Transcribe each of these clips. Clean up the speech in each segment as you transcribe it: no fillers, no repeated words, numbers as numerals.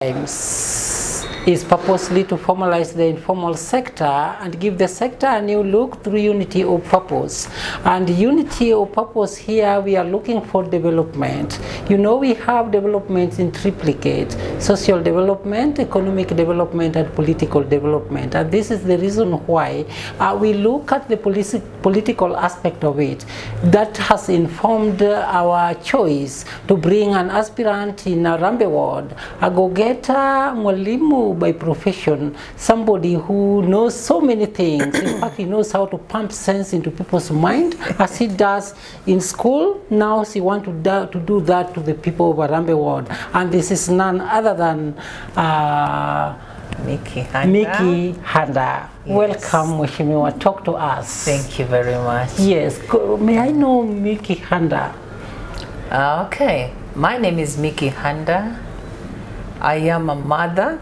is purposely to formalize the informal sector and give the sector a new look through unity of purpose. And unity of purpose here, we are looking for development. You know, we have development in triplicate: social development, economic development, and political development. And this is the reason why we look at the political aspect of it. That has informed our choice to bring an aspirant in Harambee ward, a go-getter, mwalimu by profession, somebody who knows so many things. In fact, he knows how to pump sense into people's mind as he does in school. Now he wants to do that to the people of Harambee ward. And this is none other than Micky Handa. Micky Handa. Yes. Welcome, Mheshimiwa. Talk to us. Thank you very much. Yes. May I know Micky Handa? Okay. My name is Micky Handa. I am a mother.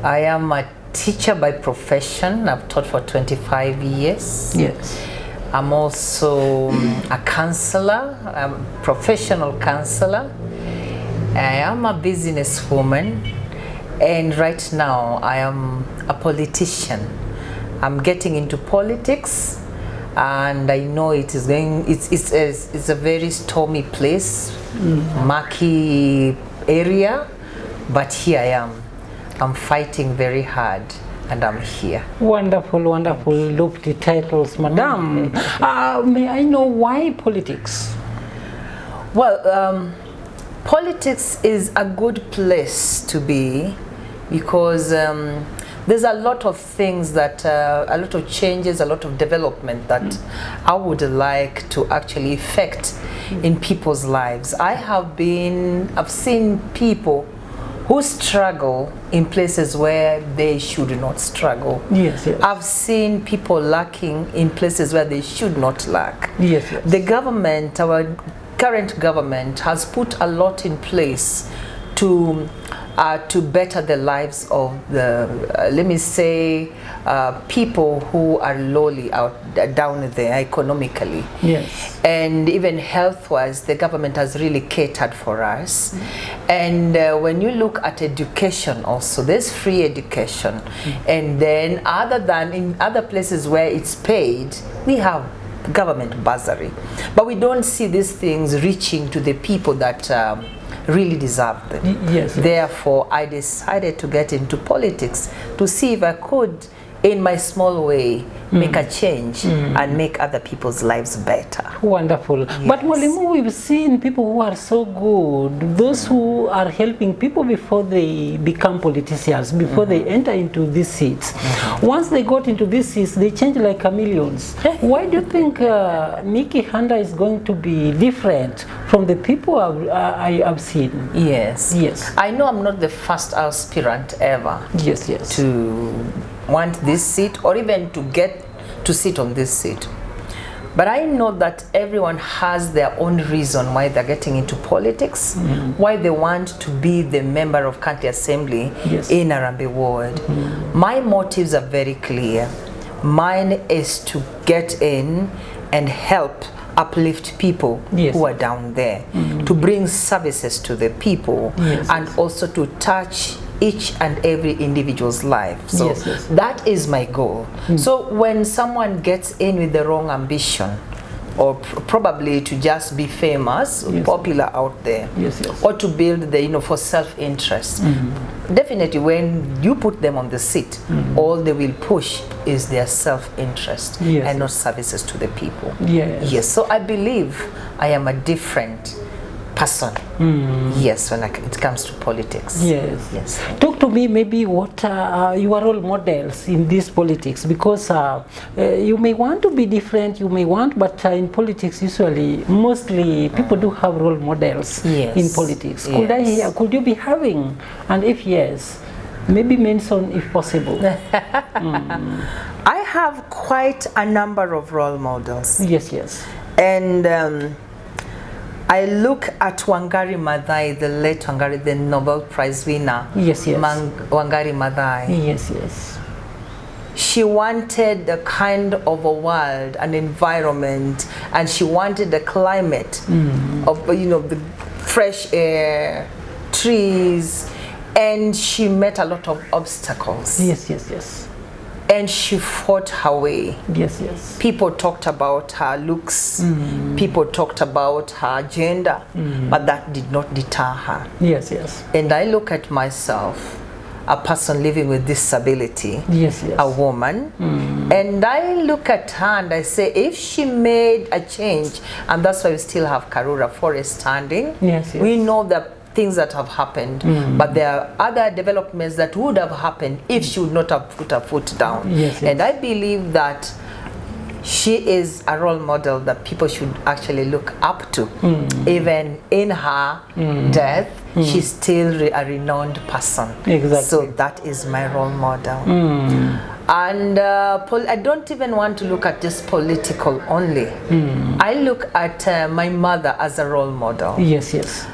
I am a teacher by profession. I've taught for 25 years. Yes. I'm also a counselor, a professional counselor. I am a businesswoman, and right now I am a politician. I'm getting into politics, and I know it is going. It's a very stormy place, murky area, but here I am. I'm fighting very hard, and I'm here. Wonderful, wonderful, lofty titles, madam. May I know why politics? Well, politics is a good place to be because there's a lot of things that, a lot of changes, a lot of development that I would like to actually effect in people's lives. I've seen people who struggle in places where they should not struggle. Yes, yes. I've seen people lacking in places where they should not lack. Yes, yes. The government, our current government, has put a lot in place to better the lives of the, let me say, people who are lowly down there economically. Yes. And even health-wise, the government has really catered for us. And when you look at education also, there's free education. And then other than in other places where it's paid, we have government bursary. But we don't see these things reaching to the people that really deserve them. Yes, yes. Therefore, I decided to get into politics to see if I could, in my small way, make a change and make other people's lives better. Wonderful. Yes. But Mwalimu, we've seen people who are so good, those who are helping people before they become politicians, before they enter into these seats. Once they got into these seats, they change like chameleons. Why do you think Micky Handa is going to be different from the people I've seen? Yes. Yes. I know I'm not the first aspirant ever. Yes, yes. To want this seat or even to get to sit on this seat. But I know that everyone has their own reason why they're getting into politics, why they want to be the member of county assembly in Harambee ward. My motives are very clear. Mine is to get in and help uplift people who are down there, to bring services to the people, and also to touch each and every individual's life. So that is my goal. So when someone gets in with the wrong ambition, or probably to just be famous, popular out there, or to build the, for self-interest, definitely when you put them on the seat, all they will push is their self-interest and not services to the people. Yes. So I believe I am a different person. Yes, when it comes to politics. Yes. Talk to me maybe what your role models in this politics, because you may want to be different, but in politics usually, mostly people do have role models in politics. Could you be having, and if yes, maybe mention if possible? I have quite a number of role models. Yes. And I look at Wangari Maathai, the late Wangari, the Nobel Prize winner. Wangari Maathai. Yes. She wanted a kind of a world, an environment, and she wanted a climate of, the fresh air, trees, And she met a lot of obstacles. Yes, yes, yes. And she fought her way. Yes, yes. People talked about her looks. People talked about her gender. But that did not deter her. Yes, yes. And I look at myself, a person living with disability, yes, yes. a woman, and I look at her and I say, if she made a change, and that's why we still have Karura Forest standing. Yes, yes. We know that things that have happened, but there are other developments that would have happened if she would not have put her foot down. Yes, yes. And I believe that she is a role model that people should actually look up to. Even in her death, she's still a renowned person. Exactly. So that is my role model. And I don't even want to look at just political only. I look at my mother as a role model. Yes, yes.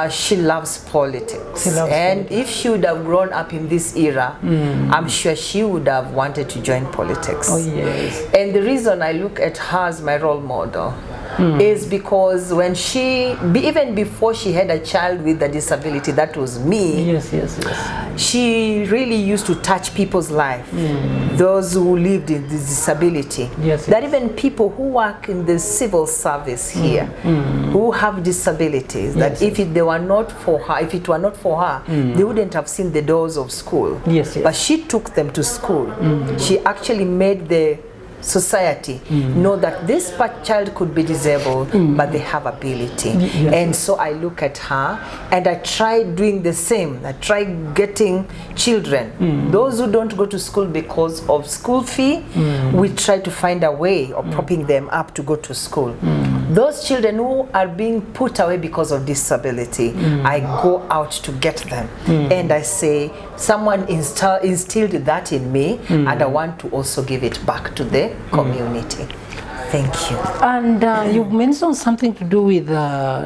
She loves politics. She loves and if she would have grown up in this era, I'm sure she would have wanted to join politics. Oh, yes. And the reason I look at her as my role model is because when even before she had a child with a disability, that was me. Yes, yes, yes. She really used to touch people's life, those who lived in this disability. Yes, that even people who work in the civil service here, who have disabilities, that if it were not for her, they wouldn't have seen the doors of school. Yes, yes. But she took them to school. She actually made the society know that this child could be disabled, but they have ability. Yes. And so I look at her and I try doing the same. I try getting children, those who don't go to school because of school fee, we try to find a way of propping them up to go to school. Those children who are being put away because of disability, I go out to get them. And I say, someone instilled that in me, and I want to also give it back to the community. Thank you. And you've mentioned something to do with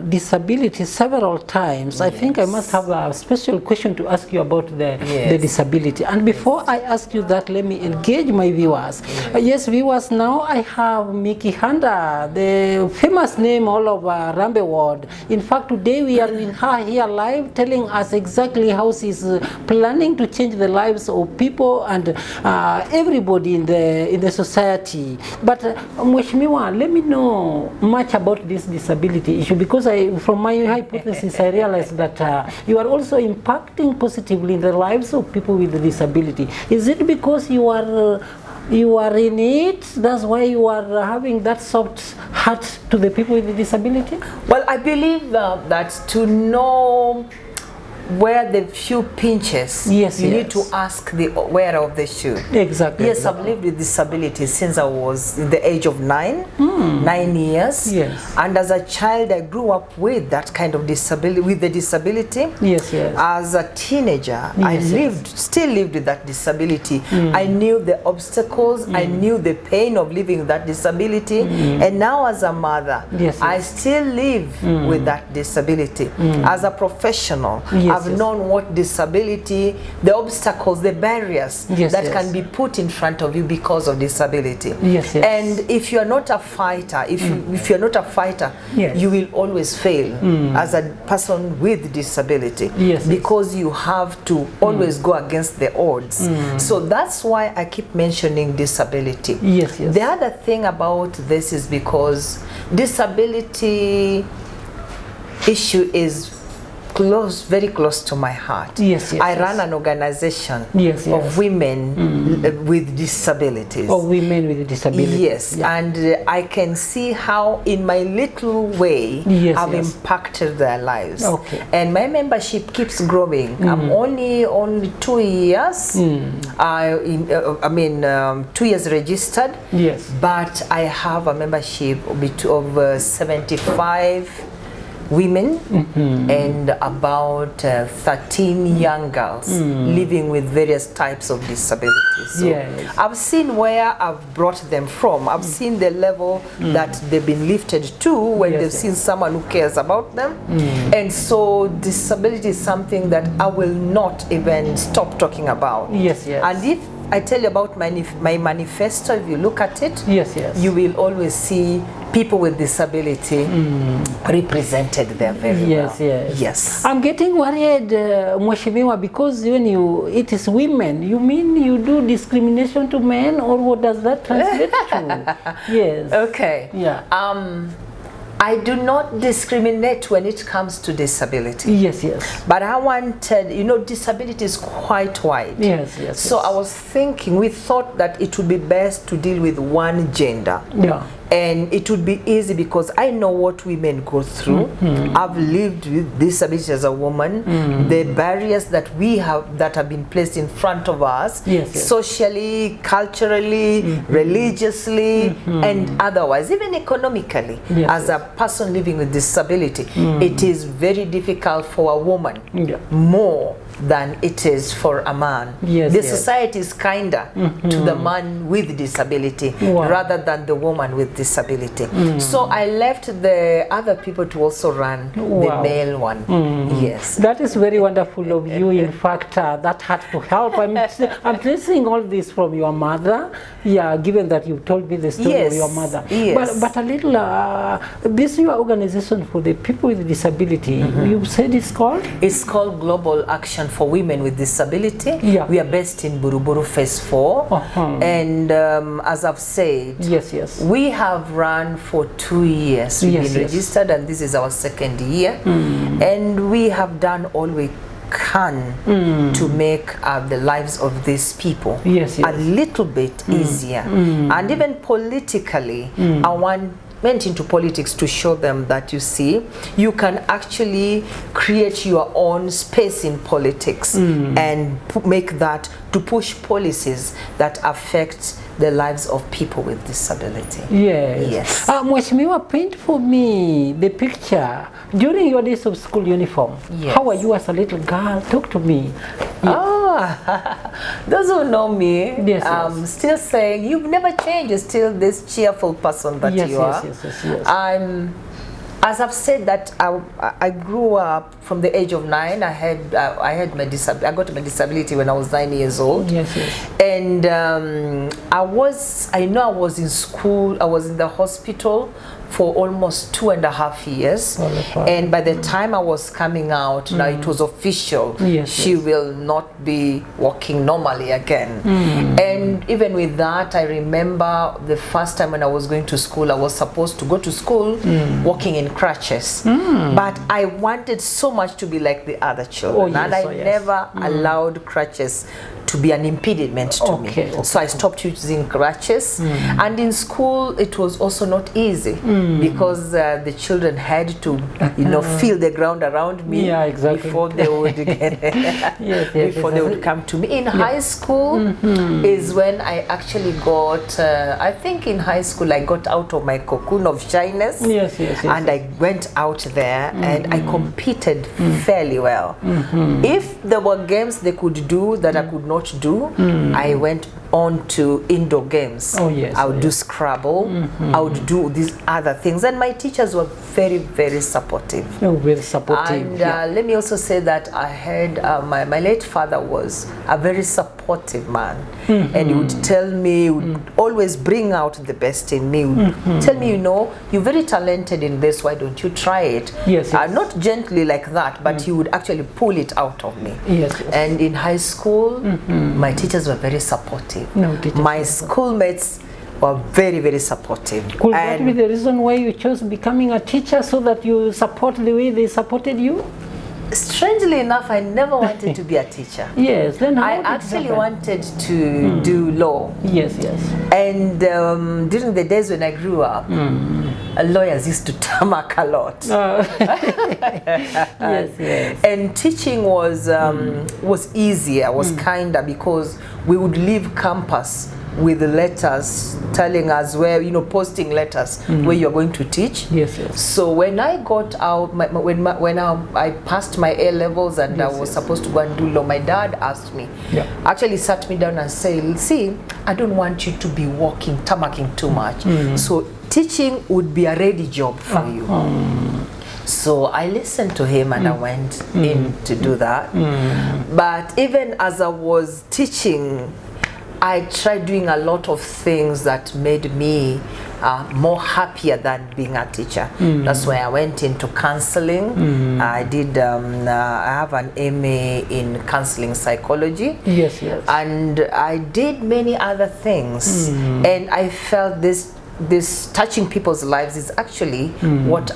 disability several times. I think I must have a special question to ask you about the disability. And before I ask you that, let me engage my viewers. Yes, viewers, now I have Micky Handa, the famous name all over Harambee world. In fact, today we are with her here live, telling us exactly how she's planning to change the lives of people and everybody in the society. But Mheshimiwa, let me know much about this disability issue, because from my hypothesis, I realized that you are also impacting positively in the lives of people with a disability. Is it because you are in it, that's why you are having that soft heart to the people with a disability? Well, I believe that to know where the shoe pinches, you need to ask the wearer of the shoe. Exactly. Yes, I've lived with disability since I was in the age of 9 years. Yes. And as a child, I grew up with that kind of disability. Yes, yes. As a teenager, I still lived with that disability. I knew the obstacles, I knew the pain of living with that disability. And now as a mother, I still live with that disability. As a professional, I've known what disability, the obstacles, the barriers that can be put in front of you because of disability. And if you are not a fighter, if you're not a fighter, you will always fail as a person with disability, because you have to always go against the odds. So that's why I keep mentioning disability. The other thing about this is because disability issue is very close to my heart. I run an organization of women with disabilities. Of women with disabilities. And I can see how in my little way I've impacted their lives. And my membership keeps growing. I'm only 2 years. I mean 2 years registered. But I have a membership of 75 women and about 13 young girls living with various types of disabilities. So I've seen where I've brought them from. I've seen the level that they've been lifted to when they've seen someone who cares about them. And so disability is something that I will not even stop talking about. And if I tell you about my manifesto, if you look at it, yes, you will always see people with disability represented there very well. Yes. I'm getting worried, Mheshimiwa, because when it is women, you mean you do discrimination to men, or what does that translate to? Yes. Okay. Yeah. I do not discriminate when it comes to disability. Yes. But I wanted, disability is quite wide. Yes. So I was thinking, we thought that it would be best to deal with one gender. Yeah. And it would be easy because I know what women go through. I've lived with disability as a woman. The barriers that we have that have been placed in front of us, socially, culturally, religiously, and otherwise, even economically. As a person living with disability, it is very difficult for a woman more than it is for a man. The society is kinder to the man with disability rather than the woman with disability. So I left the other people to also run the male one. Yes. That is very wonderful of you. In fact, that had to help. I'm tracing all this from your mother. Yeah, given that you told me the story of your mother. But a little, this is your organization for the people with disability. You said it's called? It's called Global Action for Women with Disability. We are based in Buruburu Phase 4. And as I've said, we have run for 2 years. We've been registered, and this is our 2nd year. And we have done all we can to make the lives of these people a little bit easier. And even politically, went into politics to show them that, you see, you can actually create your own space in politics and make that to push policies that affect the lives of people with disability. Yes. Mheshimiwa, paint for me the picture during your days of school uniform. How were you as a little girl? Talk to me. Those who know me, still saying, you've never changed, you're still this cheerful person that you are. As I've said that I grew up from the age of 9. I got my disability when I was 9 years old. And I know I was in school, I was in the hospital for almost 2.5 years. And by the time I was coming out, now it was official. She will not be walking normally again. And even with that, I remember the first time when I was going to school, I was supposed to go to school walking in crutches. But I wanted so much to be like the other children. And I never allowed crutches to be an impediment to me. So I stopped using crutches. And in school, it was also not easy because the children had to, feel the ground around me before they would before they would come to me. In high school is when I actually got, I think in high school I got out of my cocoon of shyness. And I went out there and I competed fairly well. If there were games they could do that I could not do, I went on to indoor games. I would do Scrabble. I would do these other things, and my teachers were very, very supportive. Very supportive. And let me also say that I had my late father was a very supportive man, and he would tell me, would always bring out the best in me. Would tell me, you're very talented in this. Why don't you try it? Not gently like that, but he would actually pull it out of me. And in high school, my teachers were very supportive. My schoolmates were very, very supportive. Could that be the reason why you chose becoming a teacher, so that you support the way they supported you? Strangely enough, I never wanted to be a teacher. Then how I actually wanted to do law. And during the days when I grew up, lawyers used to tarmac a lot. And teaching was easier, was kinder, because we would leave campus with letters telling us where, posting letters where you're going to teach. So when I got out, when I passed my A levels and I was supposed to go and do law, my dad asked me, actually sat me down and said, see, I don't want you to be tarmacking too much. So teaching would be a ready job for you. So I listened to him and I went in to do that. But even as I was teaching, I tried doing a lot of things that made me more happier than being a teacher. That's why I went into counseling. I did, I have an MA in counseling psychology. Yes, yes. And I did many other things. And I felt this touching people's lives is actually what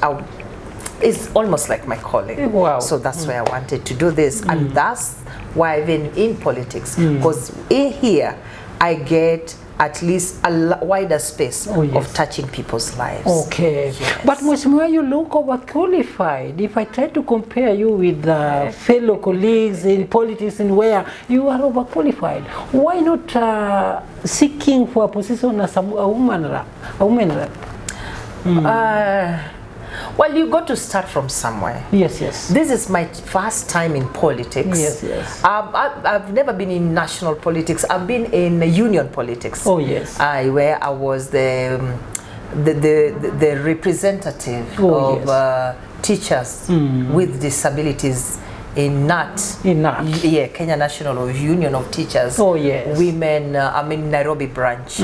is almost like my calling. Wow. So that's why I wanted to do this. And that's why I've been in politics. Because in here, I get at least a wider space of touching people's lives. Okay. Yes. But Mheshimiwa, you look overqualified. If I try to compare you with fellow colleagues in politics and where you are overqualified, why not seeking for a position as a woman rep? Well, you got to start from somewhere. Yes, yes. This is my first time in politics. Yes, yes. I've never been in national politics. I've been in union politics. Oh, yes. Where I was the representative of teachers with disabilities in NAT. Yeah, Kenya National Union of Teachers. Oh, yes. Women, I mean Nairobi branch.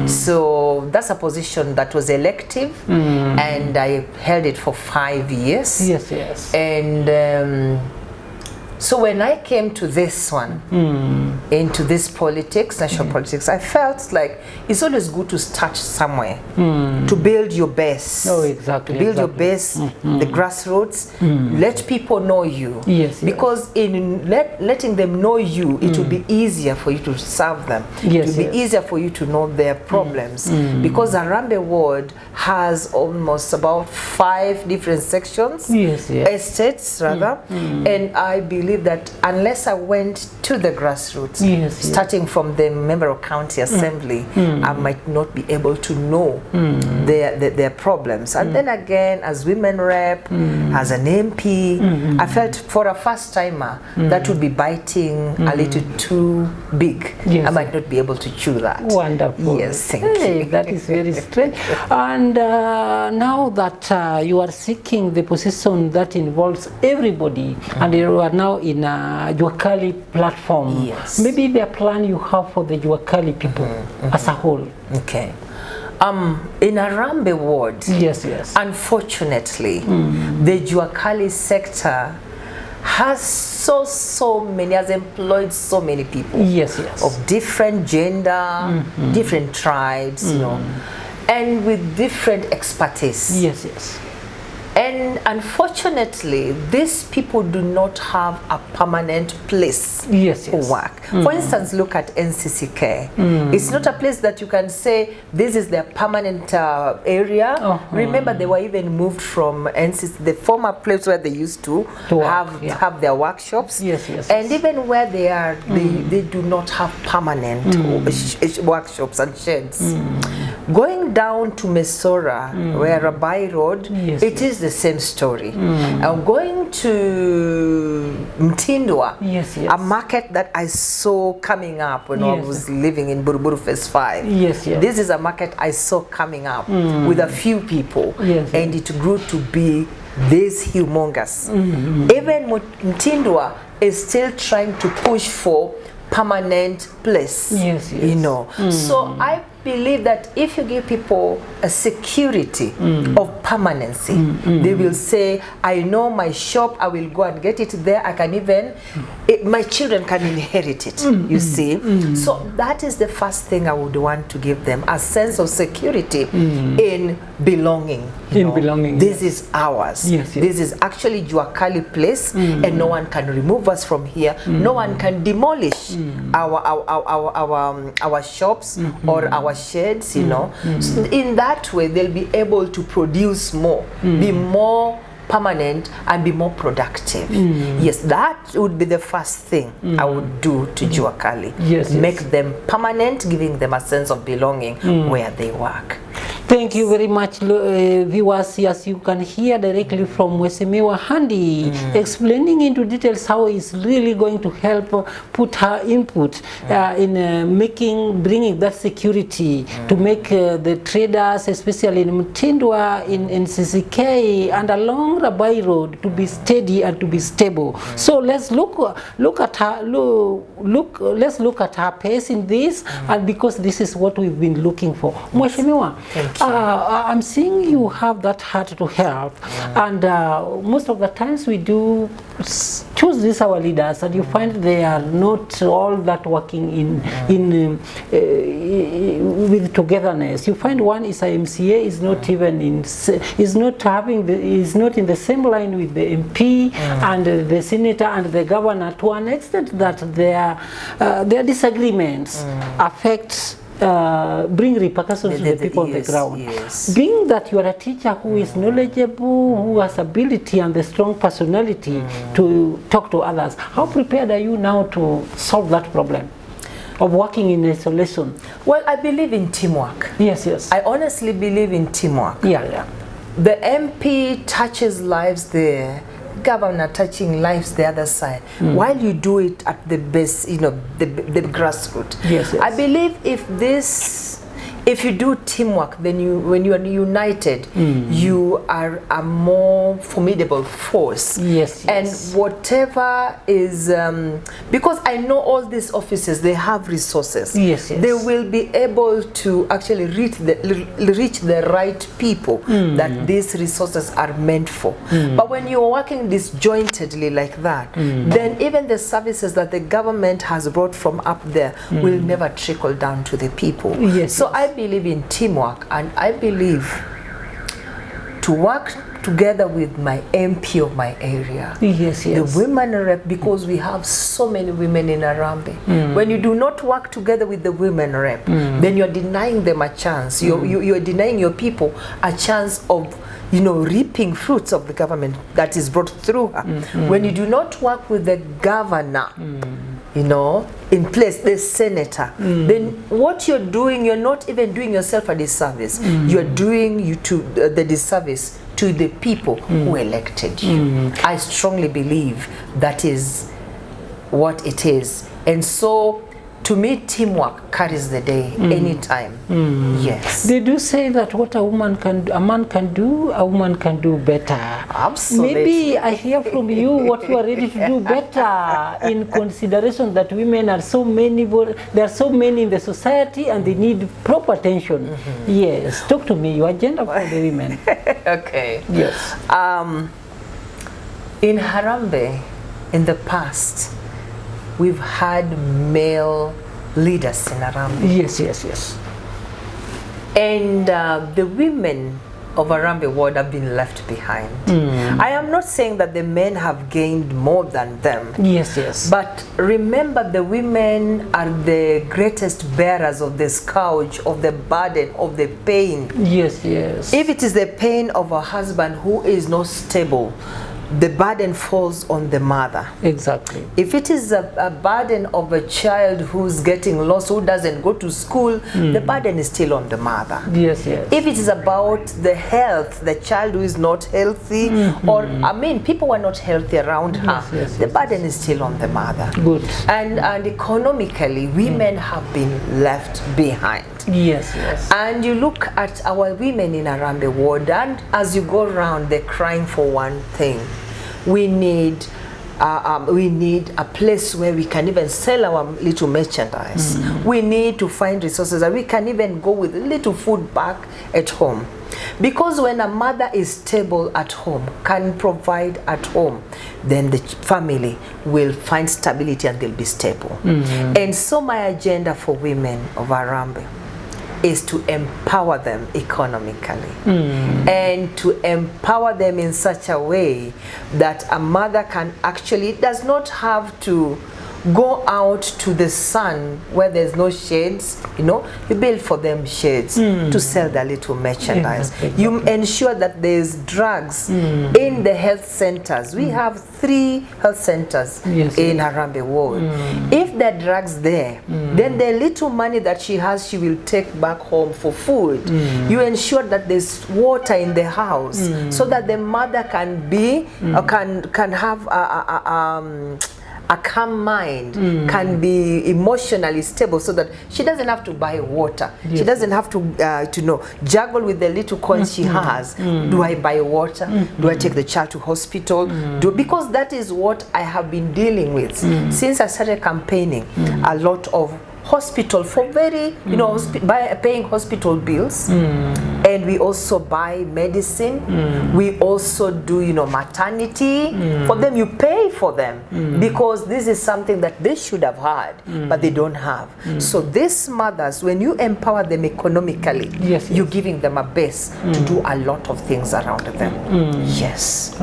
So that's a position that was elective, and I held it for 5 years. Yes, yes. And so when I came to this one, into this politics, national politics, I felt like it's always good to start somewhere, to build your base. Oh, exactly. Build your base, the grassroots, let people know you. Yes, because in letting them know you, it will be easier for you to serve them. Yes, it will be easier for you to know their problems. Because Harambee ward has almost about 5 different sections, estates rather, and I believe that unless I went to the grassroots, starting from the member of county assembly, I might not be able to know their problems. And then again, as women rep, as an MP, I felt for a first timer that would be biting a little too big. I might not be able to chew that. Wonderful. Yes, thank you. That is very strange. And now that you are seeking the position that involves everybody, and you are now in a Juakali platform, maybe the plan you have for the Juakali people as a whole. Okay. In Harambee ward, unfortunately, the Juakali sector has has employed so many people of different gender, different tribes, you know, and with different expertise. And unfortunately, these people do not have a permanent place for work. For instance, look at NCCK. It's not a place that you can say this is their permanent area. Remember, they were even moved from NCC, the former place where they used to have their workshops. And even where they are, they do not have permanent workshops and sheds. Going down to Mesora, where Harambee Road, it is the same story. I'm going to Mtindwa, a market that I saw coming up when I was living in Buruburu Phase 5. This is a market I saw coming up with a few people, and it grew to be this humongous. Even Mtindwa is still trying to push for permanent place, you know. So I believe that if you give people a security of permanency, they will say, I know my shop, I will go and get it there, I can even, my children can inherit it, you see. So that is the first thing I would want to give them, a sense of security in belonging. This is ours. This is actually Juakali place, and no one can remove us from here. No one can demolish our shops or our sheds, you know. So in that way, they'll be able to produce more, be more permanent, and be more productive. Yes, that would be the first thing I would do to Juakali. Make them permanent, giving them a sense of belonging where they work. Thank you very much, viewers. As you can hear directly from Mheshimiwa Handi explaining into details how he's really going to help put her input in bringing that security to make the traders, especially in Mtindwa, in CCK, and along the by road to be steady and to be stable. So let's look at her. Let's look at her pace in this, and because this is what we've been looking for. Mheshimiwa, I'm seeing you have that heart to help, and most of the times we do choose these our leaders, and you find they are not all that working with togetherness. You find one is a MCA is not even is not in the same line with the MP and the senator and the governor, to an extent that their disagreements affect bring repercussions to the people on the ground. Yes. Being that you are a teacher who is knowledgeable, who has ability and the strong personality to talk to others, how prepared are you now to solve that problem of working in isolation? Well, I believe in teamwork. Yes, yes. I honestly believe in teamwork. Yeah, yeah. The MP touches lives there, governor touching lives the other side, while you do it at the base, you know, the grassroots. Yes, yes. I believe if you do teamwork, then when you are united, you are a more formidable force. Yes, yes. And whatever is, because I know all these offices, they have resources. Yes, yes. They will be able to actually reach the right people that these resources are meant for. But when you're working disjointedly like that, then even the services that the government has brought from up there will never trickle down to the people. Yes, so yes. I believe in teamwork, and I believe to work together with my MP of my area, yes, yes. the women rep, because we have so many women in Harambee. When you do not work together with the women rep, then you're denying them a chance. You're denying your people a chance of, you know, reaping fruits of the government that is brought through her. When you do not work with the governor, you know, in place, the senator, then what you're doing, you're not even doing yourself a disservice. You're doing the disservice to the people who elected you. I strongly believe that is what it is. And so, to me, teamwork carries the day anytime. Yes. They do say that what a man can do, a woman can do better. Absolutely. Maybe I hear from you what you are ready to do better, in consideration that women are so many. There are so many in the society, and they need proper attention. Yes. Talk to me. Your agenda for the women. Okay. Yes. In Harambee, in the past, we've had male leaders in Harambee. Yes, yes, yes. And the women of Harambee ward have been left behind. I am not saying that the men have gained more than them. Yes, yes. But remember, the women are the greatest bearers of the scourge, of the burden, of the pain. Yes, yes. If it is the pain of a husband who is not stable, the burden falls on the mother. Exactly. If it is a burden of a child who's getting lost, who doesn't go to school, the burden is still on the mother. Yes, yes. If it is about the health, the child who is not healthy, or, I mean, people are not healthy around her, the burden is still on the mother. Good. And economically, women have been left behind. Yes, yes. And you look at our women in Harambee ward, and as you go around, they're crying for one thing. We need a place where we can even sell our little merchandise. We need to find resources that we can even go with little food back at home. Because when a mother is stable at home, can provide at home, then the family will find stability and they'll be stable. And so my agenda for women of Harambee is to empower them economically and to empower them in such a way that a mother can actually, does not have to go out to the sun where there's no shades, you know, you build for them shades to sell their little merchandise. Exactly. You ensure that there's drugs in the health centers. We have 3 health centers in Harambee Ward. If there are drugs there, then the little money that she has, she will take back home for food. You ensure that there's water in the house so that the mother can be, can have a calm mind, can be emotionally stable, so that she doesn't have to buy water. She doesn't have to juggle with the little coins she has. Do I buy water? Do I take the child to hospital? Because that is what I have been dealing with since I started campaigning. A lot of hospital for very, you know, paying hospital bills, and we also buy medicine. We also do, you know, maternity for them. You pay for them because this is something that they should have had, but they don't have. So these mothers, when you empower them economically, you're giving them a base to do a lot of things around them. Yes.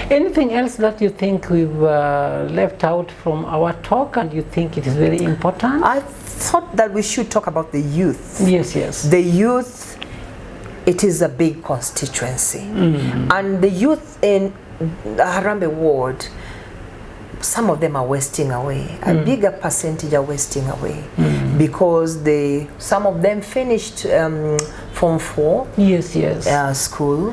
Anything else that you think we've left out from our talk and you think it is very important? I thought that we should talk about the youth. Yes, yes. The youth, it is a big constituency. And the youth in the Harambee Ward, some of them are wasting away. A bigger percentage are wasting away because some of them finished Form 4 school.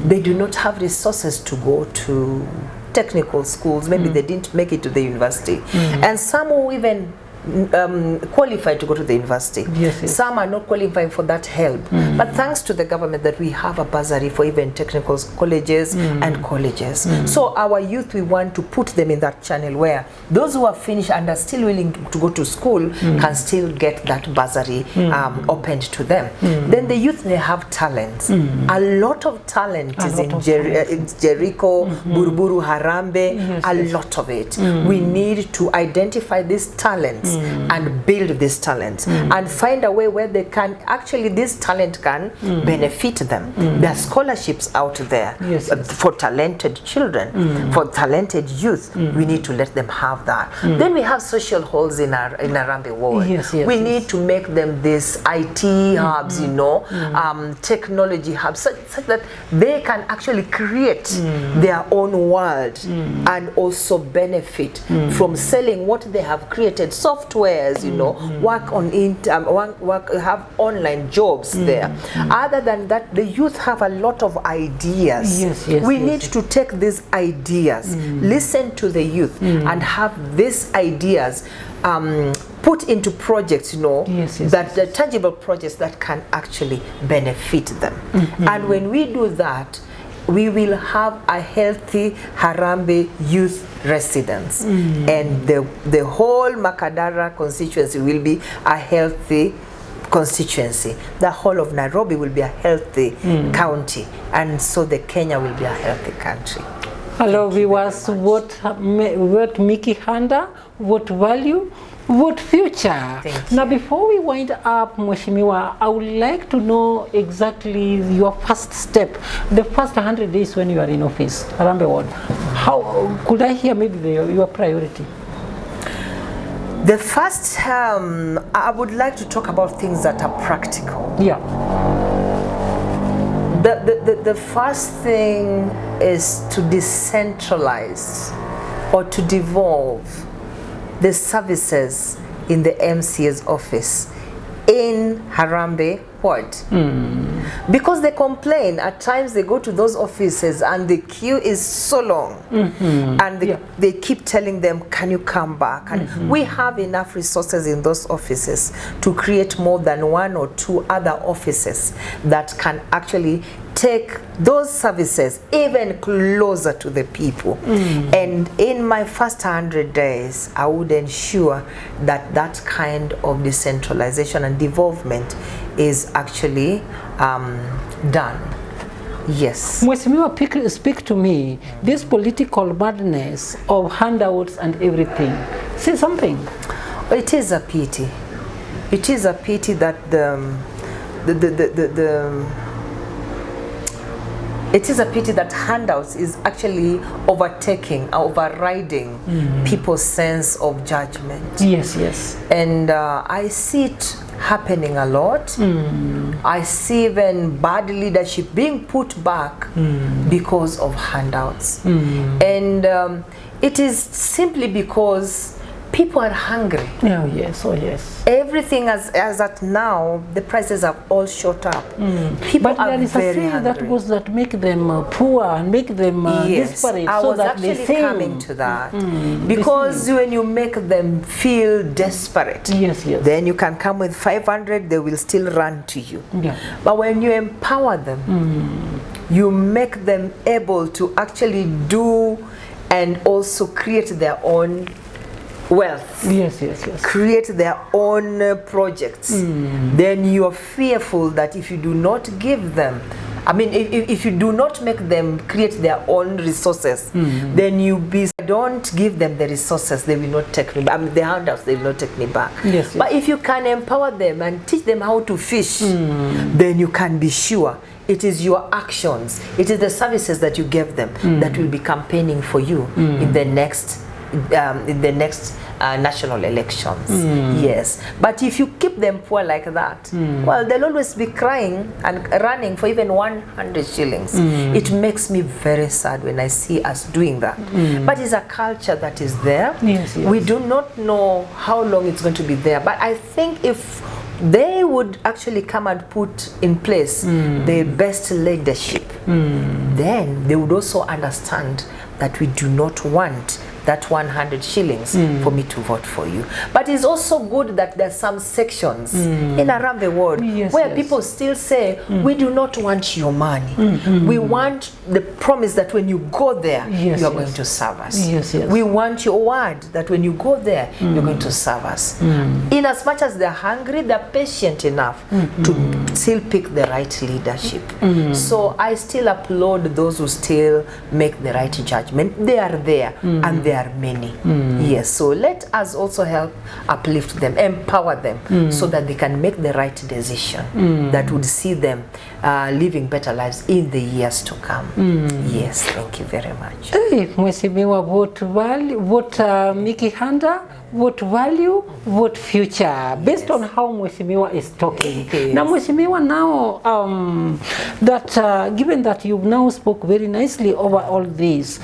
They do not have resources to go to technical schools. Maybe they didn't make it to the university. And some who even qualified to go to the university. Some are not qualifying for that help. But thanks to the government that we have a bursary for even technical colleges and colleges. So our youth, we want to put them in that channel where those who are finished and are still willing to go to school can still get that bursary opened to them. Then the youth, they have talents. A lot of talent is in Jericho, Buruburu, Harambee, a lot of it. We need to identify these talents and build this talent and find a way where they can actually, this talent can benefit them. There are scholarships out there for talented children, for talented youth. We need to let them have that. Then we have social halls in Harambee Ward. We need to make them this IT hubs, you know, technology hubs, such that they can actually create their own world and also benefit from selling what they have created. Softwares, you know, work on have online jobs there. Other than that, the youth have a lot of ideas. We need to take these ideas, listen to the youth, and have these ideas put into projects, you know, that tangible projects that can actually benefit them. And when we do that, we will have a healthy Harambee youth residence, and the whole Makadara constituency will be a healthy constituency. The whole of Nairobi will be a healthy county, and so the Kenya will be a healthy country. Hello viewers, what Micky Handa, what value, what future? Now before we wind up, Mheshimiwa, I would like to know exactly your first step, the first 100 days when you are in office, Harambee Ward. How could I hear maybe your priority? The first, I would like to talk about things that are practical. The first thing is to decentralize or to devolve the services in the MCA's office in Harambee Ward. Because they complain, at times they go to those offices and the queue is so long, and they keep telling them, can you come back? And we have enough resources in those offices to create more than 1 or 2 other offices that can actually take those services even closer to the people. And in my first 100 days, I would ensure that that kind of decentralization and devolvement is actually done. Yes. Mheshimiwa, speak to me. This political madness of handouts and everything. Say something. It is a pity. It is a It is a pity that handouts is actually overriding people's sense of judgment. Yes, yes. And I see it happening a lot. I see even bad leadership being put back because of handouts. And it is simply because people are hungry. Oh yes, oh yes. Everything as at now, the prices have all shot up. People but are there is very a hungry. that goes that make them poor and make them desperate. I so was that actually they sing. coming to that. Because when you make them feel desperate, Yes, yes. then you can come with 500, they will still run to you. Yeah. But when you empower them, you make them able to actually do and also create their own wealth. Yes, yes, yes. Create their own projects. Then you are fearful that if you do not give them, I mean, if you do not make them create their own resources, then don't give them the resources, they will not take me back. I mean, the handouts, they will not take me back. Yes, yes. But if you can empower them and teach them how to fish, then you can be sure it is your actions, it is the services that you gave them that will be campaigning for you in the next national elections. Yes, but if you keep them poor like that, well, they'll always be crying and running for even 100 shillings. It makes me very sad when I see us doing that. But it's a culture that is there. Yes, yes. We do not know how long it's going to be there, but I think if they would actually come and put in place the best leadership, then they would also understand that we do not want that 100 shillings for me to vote for you. But it's also good that there's some sections in around the world where people still say, we do not want your money. We want the promise that when you go there, you are going to serve us. We want your word that when you go there, you're going to serve us. In as much as they're hungry, they're patient enough to still pick the right leadership. So I still applaud those who still make the right judgment. They are there and they are many. Yes, so let us also help uplift them, empower them so that they can make the right decision that would see them living better lives in the years to come. Yes, thank you very much. Hey, Mheshimiwa, vote value, vote Micky Handa, vote value, vote future, based on how Mheshimiwa is talking. Now, Mheshimiwa, now given that you've now spoke very nicely over all this,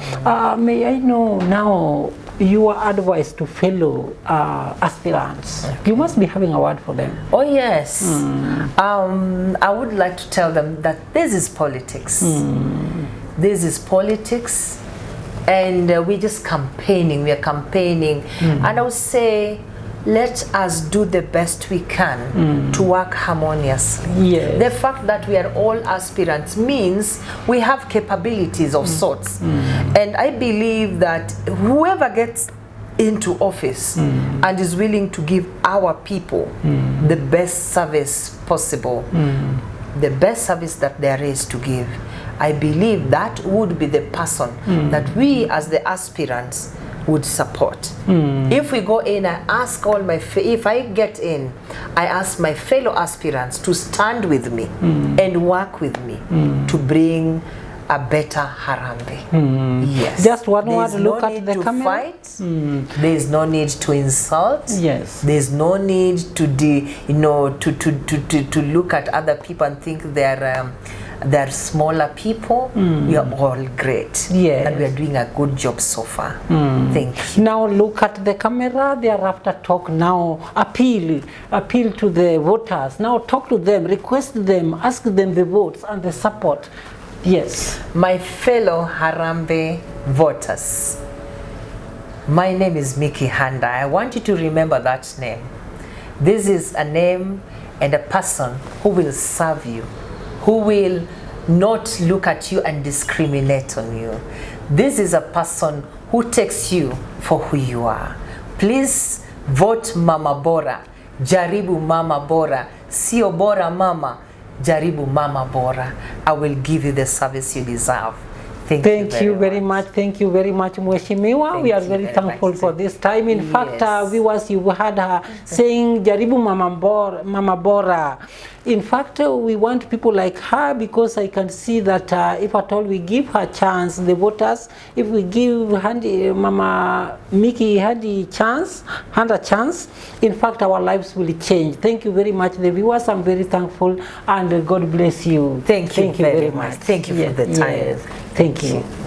may I know now your advice to fellow aspirants? You must be having a word for them. Oh yes. I would like to tell them that this is politics. This is politics, and we're just campaigning. We are campaigning, and I would say, let us do the best we can to work harmoniously. The fact that we are all aspirants means we have capabilities of sorts. And I believe that whoever gets into office and is willing to give our people the best service possible, the best service that there is to give, I believe that would be the person that we as the aspirants would support. If we go in, I ask all my, if I get in, I ask my fellow aspirants to stand with me and work with me to bring a better Harambee. Yes. Just one word, look at the camera. Fight. There is no need to insult. Yes. There is no need to to look at other people and think they're smaller people. We are all great. And we are doing a good job so far. Thank you. Now look at the camera, thereafter talk now, appeal to the voters. Now talk to them, request them, ask them the votes and the support. Yes. My fellow Harambee voters, my name is Micky Handa. I want you to remember that name. This is a name and a person who will serve you, who will not look at you and discriminate on you. This is a person who takes you for who you are. Please vote Mama Bora. Jaribu Mama Bora. Sio Bora Mama. Jaribu Mama Bora. I will give you the service you deserve. Thank you very much. Thank you very much, Mheshimiwa. We are very thankful for this time. In fact, viewers, you had her saying, Jaribu Mama Bora. In fact, we want people like her because I can see that if at all we give her chance, the voters, if we give Mama Micky Handa chance, in fact, our lives will change. Thank you very much, the viewers. I'm very thankful, and God bless you. Thank you very much. Thank you for the time. Thank you.